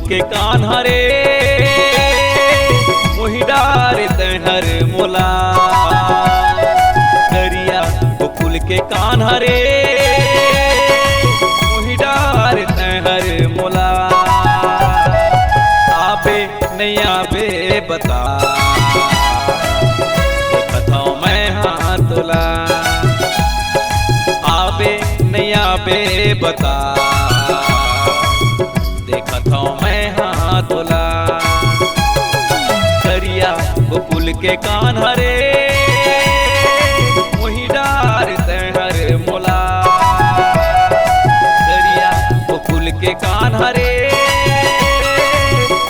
के कान्हा रे मोहि डार तहर मोला। दरिया गोकुल के कान्हा रे मोहि डार तहर मोला। आबे नहीं आबे बता देखत हूँ मैं हाँ तोला। आबे नहीं आबे बता देखत हूँ मैं हाँ तोला। दरिया गोकुल के कान्हा रे मोहि डार तहर मोला। दरिया गोकुल के कान्हा रे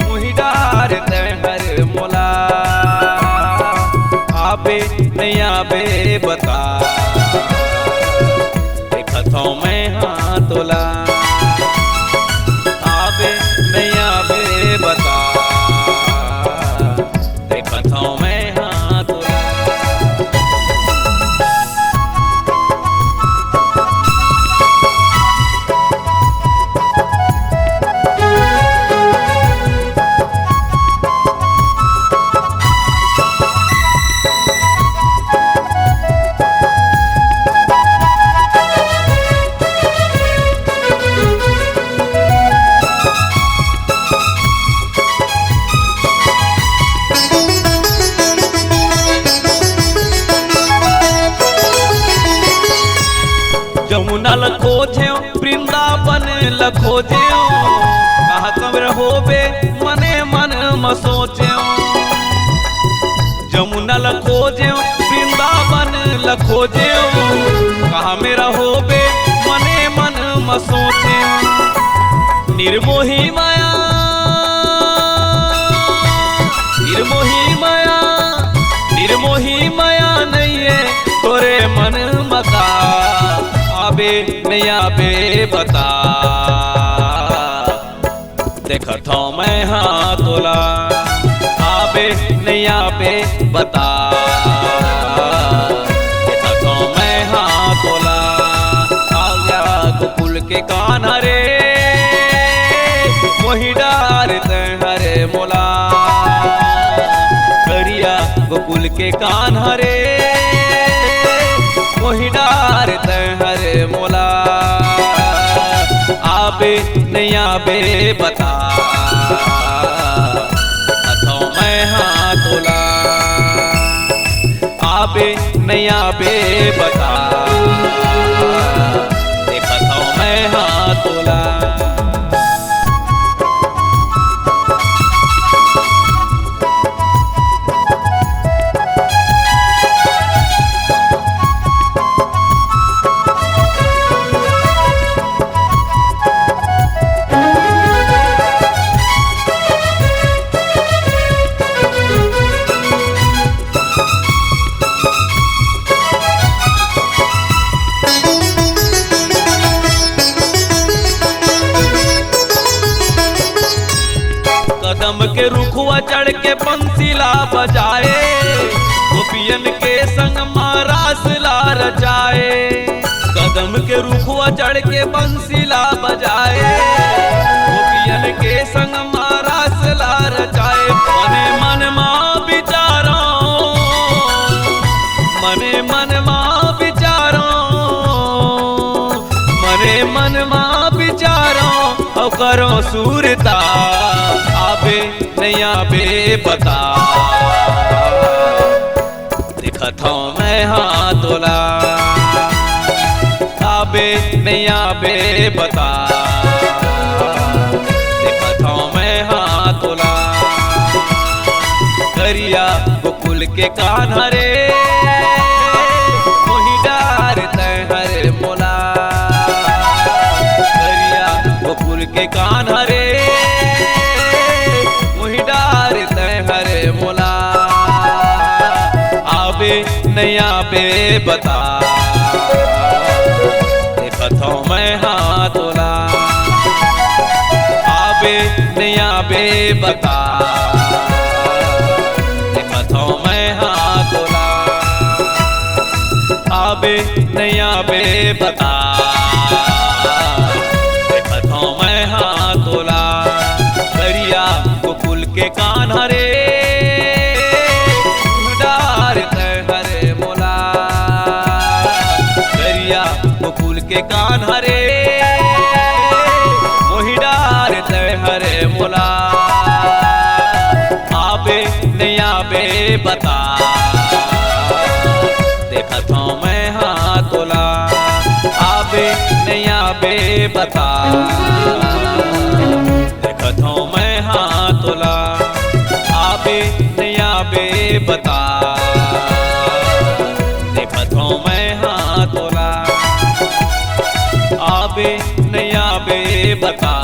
मोहि डार तहर मोला। आबे नहीं आबे बता देखत हूँ मैं हाँ तोला। आबे नहीं आबे बता देखत हूँ मैं हाँ तोला। जमुना खोजे वृंदावन खोजे कहा कमर होबे मने मन म सोचे। जमुना खोजे वृंदावन खोजे कहा मेरा होबे मने मन म सोचे। निर्मोही माया निर्मोही माया निर्मोही माया नहीं है तोरे मन मका। आबे नहीं आबे बता देखत हूँ मैं हाँ तोला। आबे नहीं आबे बता देखत हूँ मैं हाँ तोला। आ गया गोकुल के कान्हा रे मोहि डार तहर मोला। दरिया गोकुल के कान्हा रे मोहि डार तहर मोला। आबे नहीं आबे बता देखत हूँ मैं हाँ तोला। आबे नहीं आबे बता देखत हूँ मैं हाँ तोला। कदम के रुखवा चढ़ के बंसीला बजाए गोपियन के संग रासला रचाए। कदम के रुखवा चढ़ के बंसीला बजाए गोपियन के संग रासला रचाए। मने मन माँ विचारो मने मन माँ विचारो मने मन माँ विचारो औ करो सूरता। आबे नहीं आबे बता देखत हूँ मैं हाँ तोला। आबे नहीं आबे बता देखत हूँ मैं हाँ तोला। दरिया गोकुल के कान्हा रे मोहि डार तहर मोला। दरिया गोकुल के कान्हा रे मोहि डार तहर मोला। आबे नहीं आबे बता देखत हूँ मैं हाँ तोला। आबे नहीं आबे बता देखत हूँ मैं हाँ तोला। आबे नहीं आबे बता देखत हूँ मैं हाँ तोला। के कान्हा रे डार हरे मोला दरिया गोकुल के कान्हा रे मोहि डार हरे मोला आबे नहीं आबे बता देखत हूँ मैं हाथ तोला आबे नहीं आबे बता देखत हूँ मैं हाथ तोला आबे नहीं आबे बता देखत हूँ मैं हाथ तोला आबे नहीं आबे बता।